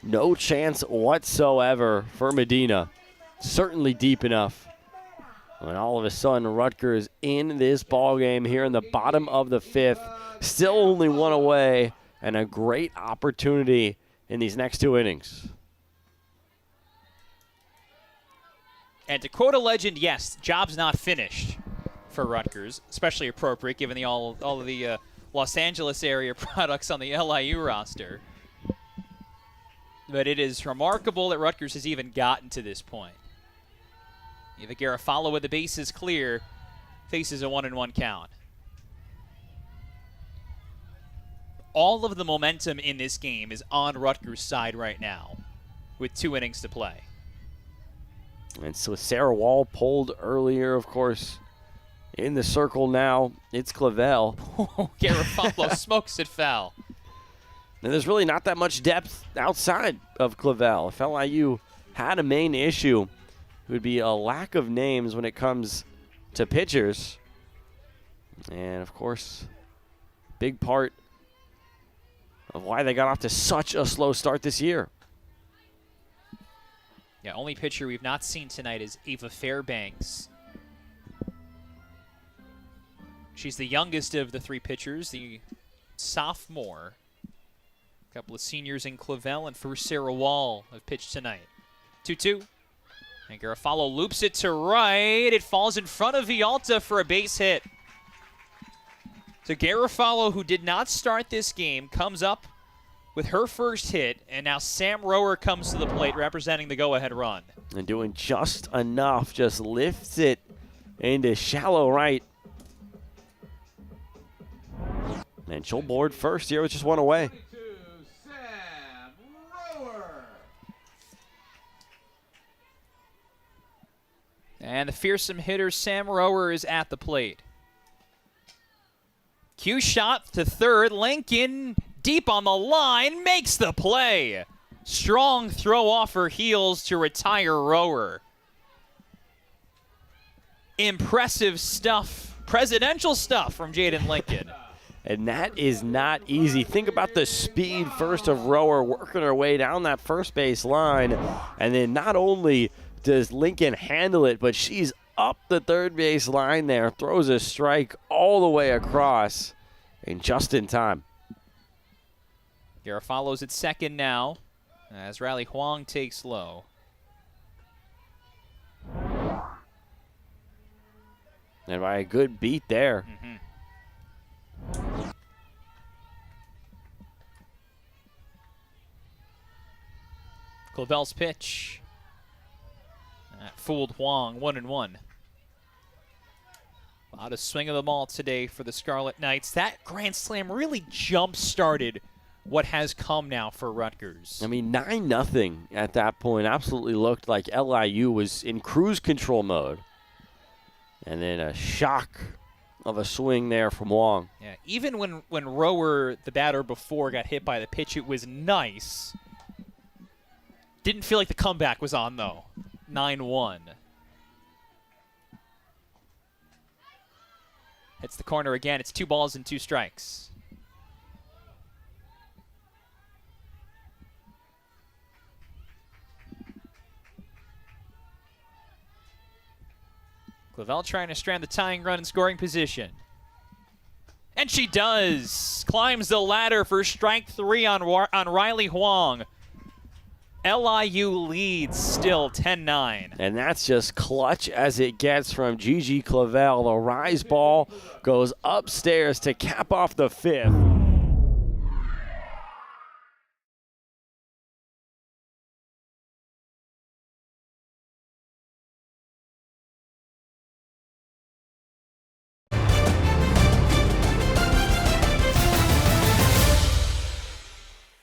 No chance whatsoever for Medina. Certainly deep enough. And all of a sudden, Rutgers in this ball game here in the bottom of the 5th. Still only one away, and a great opportunity in these next 2 innings. And to quote a legend, yes, job's not finished for Rutgers. Especially appropriate given all of the Los Angeles area products on the LIU roster. But it is remarkable that Rutgers has even gotten to this point. Eva Garofalo with the bases clear, faces a 1-1 count. All of the momentum in this game is on Rutgers' side right now, with 2 innings to play. And so Sarah Wall pulled earlier, of course. In the circle now, it's Clavel. Garofalo smokes it foul. And there's really not that much depth outside of Clavel. If LIU had a main issue, it would be a lack of names when it comes to pitchers. And, of course, big part of why they got off to such a slow start this year. Yeah, only pitcher we've not seen tonight is Ava Fairbanks. She's the youngest of the three pitchers, the sophomore. A couple of seniors in Clavel and first Sarah Wall have pitched tonight. 2-2. And Garofalo loops it to right. It falls in front of Vialta for a base hit. So Garofalo, who did not start this game, comes up with her first hit, and now Sam Rower comes to the plate representing the go-ahead run. And doing just enough, just lifts it into shallow right. And she'll board first here with just one away. 22, Sam Rower. And the fearsome hitter Sam Rower is at the plate. Cue shot to third. Lincoln deep on the line makes the play. Strong throw off her heels to retire Rower. Impressive stuff. Presidential stuff from Jaden Lincoln. And that is not easy. Think about the speed first of Rower working her way down that first base line. And then not only does Lincoln handle it, but she's up the third base line there, throws a strike all the way across, and just in time. Garofalo's at second now as Riley Huang takes low. And by a good beat there. Clavel's pitch. That fooled Huang, 1-1. A lot of swing of the ball today for the Scarlet Knights. That grand slam really jump-started what has come now for Rutgers. I mean, 9-0 at that point absolutely looked like LIU was in cruise control mode. And then a shock of a swing there from Wong. Yeah, even when Rower, the batter before, got hit by the pitch, it was nice. Didn't feel like the comeback was on, though. 9-1. Hits the corner again. It's 2 balls and 2 strikes. Clavel trying to strand the tying run in scoring position. And she does. Climbs the ladder for strike 3 on Riley Huang. LIU leads still 10-9. And that's just clutch as it gets from Gigi Clavel. The rise ball goes upstairs to cap off the 5th.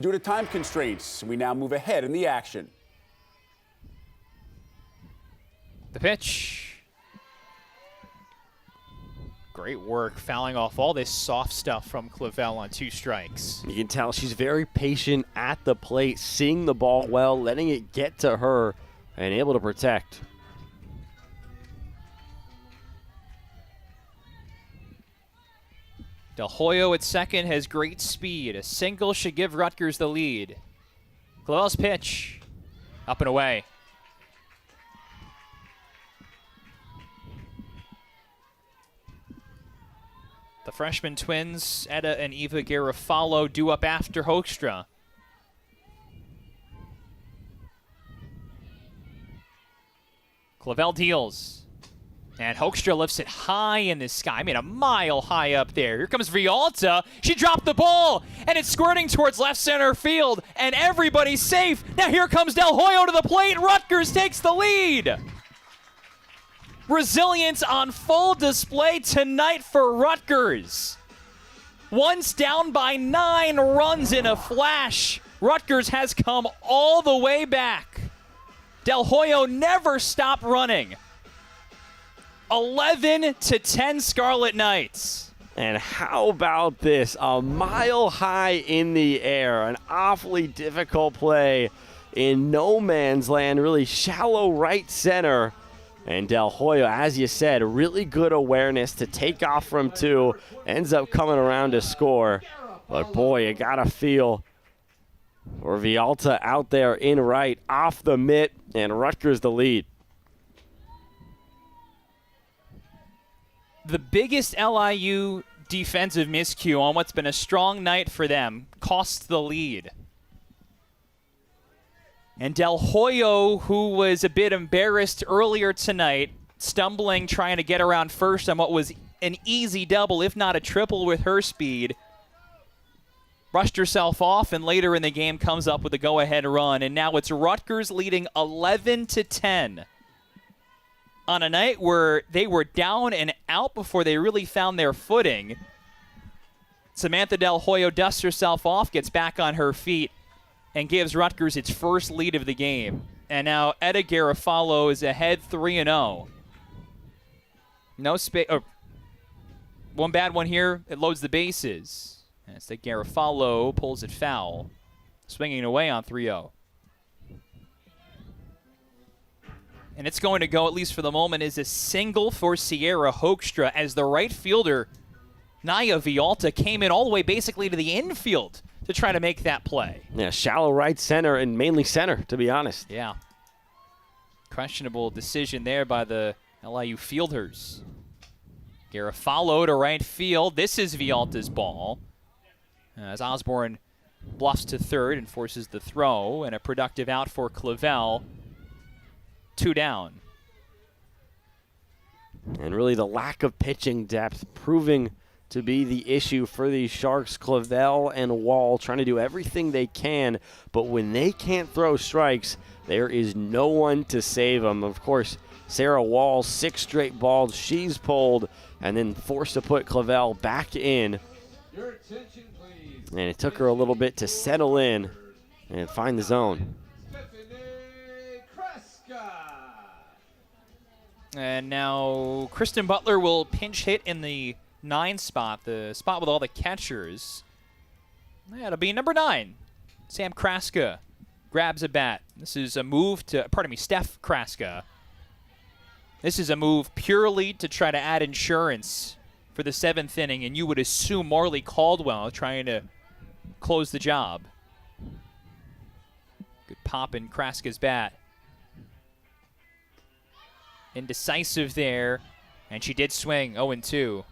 Due to time constraints, we now move ahead in the action. The pitch. Great work fouling off all this soft stuff from Clavel on 2 strikes. You can tell she's very patient at the plate, seeing the ball well, letting it get to her, and able to protect. Delhoyo at second has great speed. A single should give Rutgers the lead. Clavel's pitch. Up and away. The freshman twins, Etta and Eva Garofalo, due up after Hoekstra. Clavel deals. And Hoekstra lifts it high in the sky. I mean, a mile high up there. Here comes Vialta. She dropped the ball, and it's squirting towards left center field, and everybody's safe. Now here comes Delhoyo to the plate. Rutgers takes the lead. Resilience on full display tonight for Rutgers. Once down by 9 runs in a flash, Rutgers has come all the way back. Delhoyo never stopped running. 11-10 Scarlet Knights. And how about this? A mile high in the air. An awfully difficult play in no man's land, really shallow right center. And Delhoyo, as you said, really good awareness to take off from 2. Ends up coming around to score. But boy, you got to feel for Vialta out there in right, off the mitt, and Rutgers the lead. The biggest LIU defensive miscue on what's been a strong night for them costs the lead. And Delhoyo, who was a bit embarrassed earlier tonight, stumbling, trying to get around first on what was an easy double, if not a triple with her speed, brushed herself off, and later in the game comes up with a go-ahead run. And now it's Rutgers leading 11-10 on a night where they were down and out before they really found their footing. Samantha Delhoyo dusts herself off, gets back on her feet, and gives Rutgers its first lead of the game. And now Etta Garofalo is ahead 3-0. No space. One bad one here. It loads the bases. And it's that Garofalo pulls it foul, swinging away on 3-0. And it's going to go, at least for the moment, is a single for Sierra Hoekstra as the right fielder, Naya Vialta, came in all the way basically to the infield to try to make that play. Yeah, shallow right center and mainly center, to be honest. Yeah. Questionable decision there by the LIU fielders. Garofalo to right field. This is Vialta's ball. As Osborne bluffs to third and forces the throw, and a productive out for Clavel. 2 down. And really the lack of pitching depth proving to be the issue for these Sharks. Clavel and Wall trying to do everything they can, but when they can't throw strikes, there is no one to save them. Of course, Sarah Wall, 6 straight balls she's pulled, and then forced to put Clavel back in. Your attention, please. And it took her a little bit to settle in and find the zone. And now Kristen Butler will pinch hit in the 9 spot, the spot with all the catchers. That'll be number 9. Sam Kraska grabs a bat. This is a move to, Steph Kraska. This is a move purely to try to add insurance for the 7th inning, and you would assume Marley Caldwell trying to close the job. Good pop in Kraska's bat. Indecisive there, and she did swing 0-2.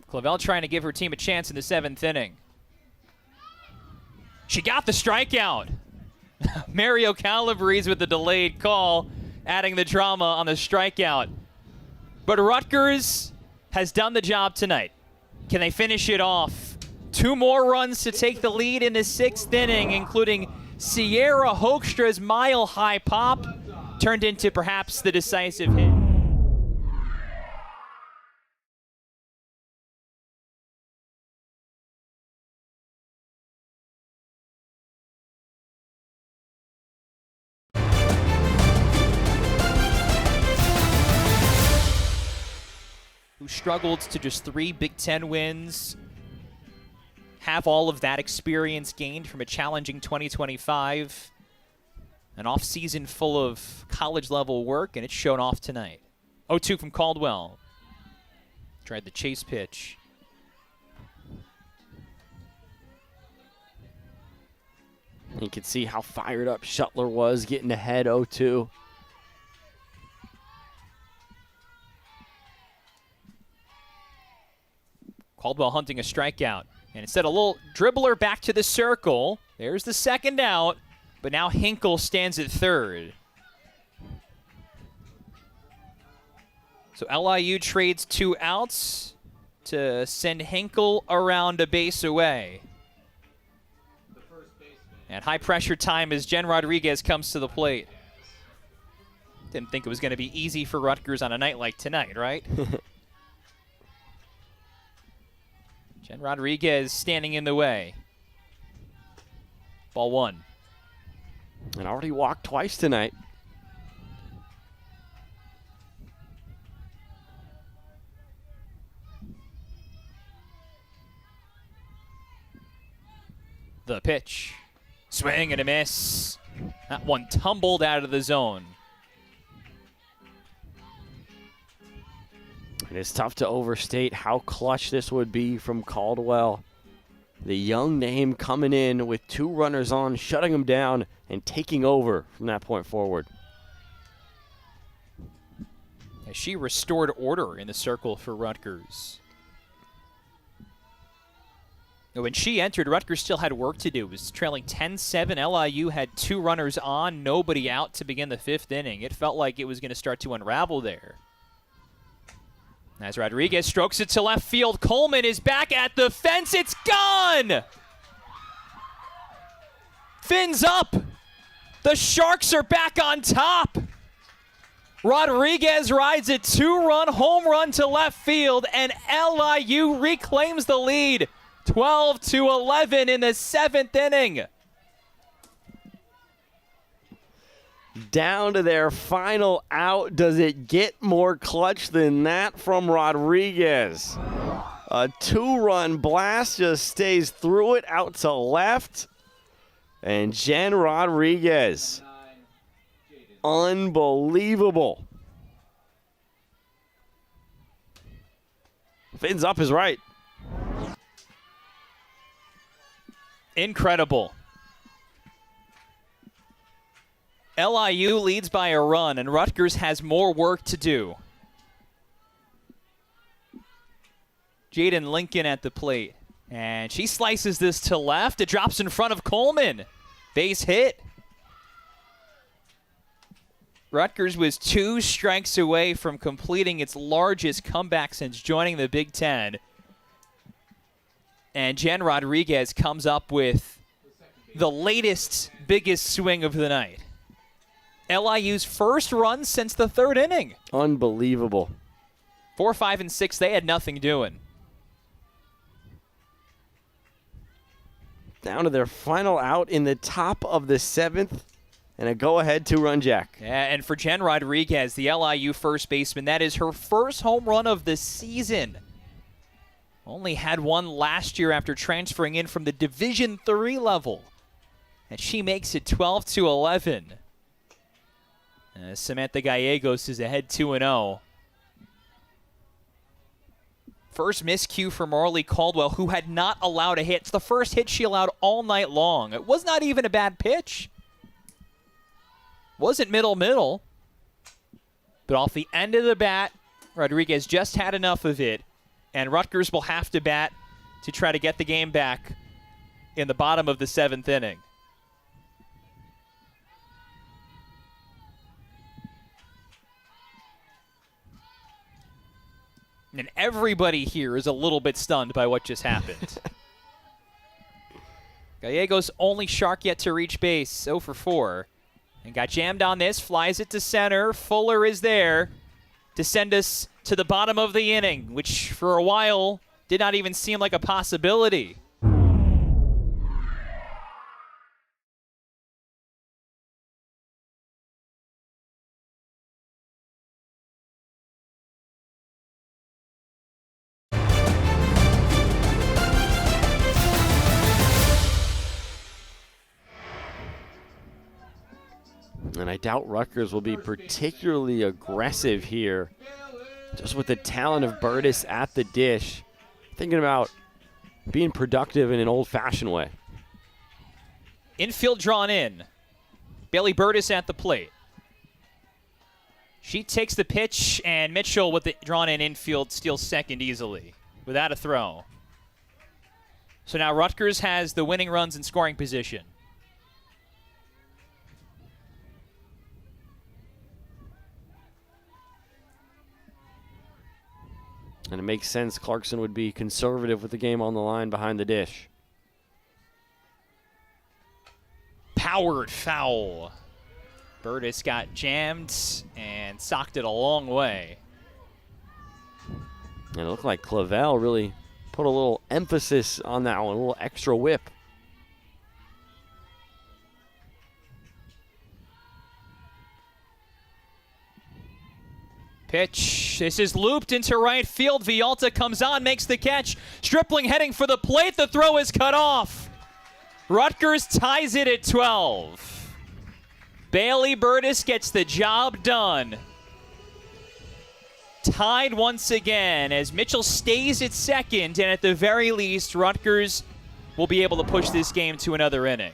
Clavel trying to give her team a chance in the 7th inning. She got the strikeout. Mario Calabrese with the delayed call, adding the drama on the strikeout. But Rutgers has done the job tonight. Can they finish it off? 2 more runs to take the lead in the 6th inning, including Sierra Hoekstra's mile-high pop, turned into perhaps the decisive hit. Who struggled to just 3 Big Ten wins, have all of that experience gained from a challenging 2025, an off-season full of college-level work, and it's shown off tonight. 0-2 from Caldwell. Tried the chase pitch. You could see how fired up Shuttler was getting ahead 0-2. Caldwell hunting a strikeout. And instead, a little dribbler back to the circle. There's the 2nd out. But now Hinkle stands at 3rd. So LIU trades 2 outs to send Hinkle around a base away. And high pressure time as Jen Rodriguez comes to the plate. Didn't think it was going to be easy for Rutgers on a night like tonight, right? Jen Rodriguez standing in the way. Ball one. And already walked twice tonight. The pitch. Swing and a miss. That one tumbled out of the zone. And it's tough to overstate how clutch this would be from Caldwell. The young name coming in with 2 runners on, shutting them down, and taking over from that point forward. As she restored order in the circle for Rutgers. When she entered, Rutgers still had work to do. It was trailing 10-7. LIU had 2 runners on, nobody out to begin the 5th inning. It felt like it was going to start to unravel there. As Rodriguez strokes it to left field, Coleman is back at the fence. It's gone! Fins up. The Sharks are back on top. Rodriguez rides a 2-run home run to left field, and LIU reclaims the lead. 12-11 in the 7th inning. Down to their final out. Does it get more clutch than that from Rodriguez? A 2-run blast just stays through it out to left. And Jen Rodriguez. Unbelievable. Fins up is right. Incredible. LIU leads by a run, and Rutgers has more work to do. Jaden Lincoln at the plate. And she slices this to left. It drops in front of Coleman. Base hit. Rutgers was 2 strikes away from completing its largest comeback since joining the Big Ten. And Jen Rodriguez comes up with the latest, biggest swing of the night. LIU's first run since the 3rd inning. Unbelievable. 4, 5, and 6, they had nothing doing. Down to their final out in the top of the 7th. And a go-ahead 2-run jack. Yeah, and for Jen Rodriguez, the LIU first baseman, that is her first home run of the season. Only had one last year after transferring in from the Division III level. And she makes it 12-11. Samantha Gallegos is ahead 2-0. First miscue for Marley Caldwell, who had not allowed a hit. It's the first hit she allowed all night long. It was not even a bad pitch. Wasn't middle. But off the end of the bat, Rodriguez just had enough of it. And Rutgers will have to bat to try to get the game back in the bottom of the 7th inning. And everybody here is a little bit stunned by what just happened. Gallegos only Shark yet to reach base, 0 for 4. And got jammed on this, flies it to center. Fuller is there to send us to the bottom of the inning, which for a while did not even seem like a possibility. And I doubt Rutgers will be particularly aggressive here. Just with the talent of Burtis at the dish. Thinking about being productive in an old-fashioned way. Infield drawn in. Bailey Burtis at the plate. She takes the pitch, and Mitchell with the drawn in infield steals second easily without a throw. So now Rutgers has the winning runs in scoring position. And it makes sense Clarkson would be conservative with the game on the line behind the dish. Powered foul. Burtis got jammed and socked it a long way. And it looked like Clavel really put a little emphasis on that one, a little extra whip. Pitch. This is looped into right field. Vialta comes on, makes the catch. Stripling heading for the plate. The throw is cut off. Rutgers ties it at 12. Bailey Burtis gets the job done. Tied once again as Mitchell stays at second, and at the very least, Rutgers will be able to push this game to another inning.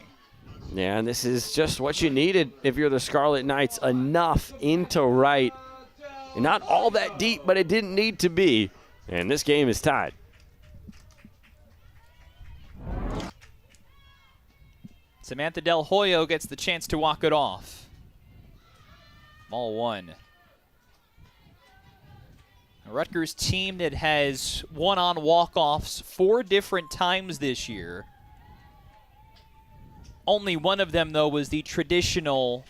Yeah, and this is just what you needed if you're the Scarlet Knights. Enough into right. And not all that deep, but it didn't need to be. And this game is tied. Samantha Delhoyo gets the chance to walk it off. Ball one. A Rutgers team that has won on walk-offs 4 different times this year. Only one of them, though, was the traditional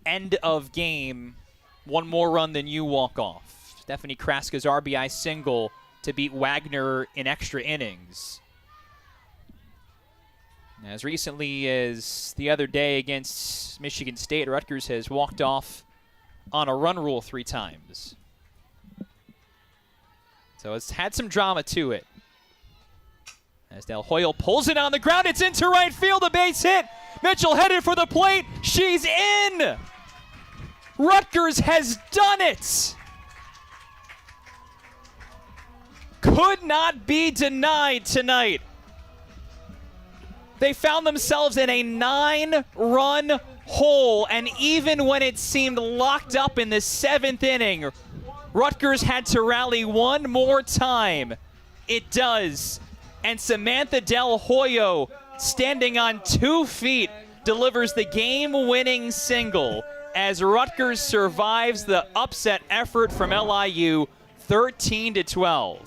end of game, one more run than you walk-off. Stephanie Kraska's RBI single to beat Wagner in extra innings. As recently as the other day against Michigan State, Rutgers has walked off on a run rule 3 times. So it's had some drama to it. As Delhoyo pulls it on the ground, it's into right field, a base hit. Mitchell headed for the plate, she's in! Rutgers has done it! Could not be denied tonight. They found themselves in a 9-run hole, and even when it seemed locked up in the 7th inning, Rutgers had to rally one more time. It does. And Samantha Delhoyo, standing on 2 feet, delivers the game-winning single as Rutgers survives the upset effort from LIU, 13-12.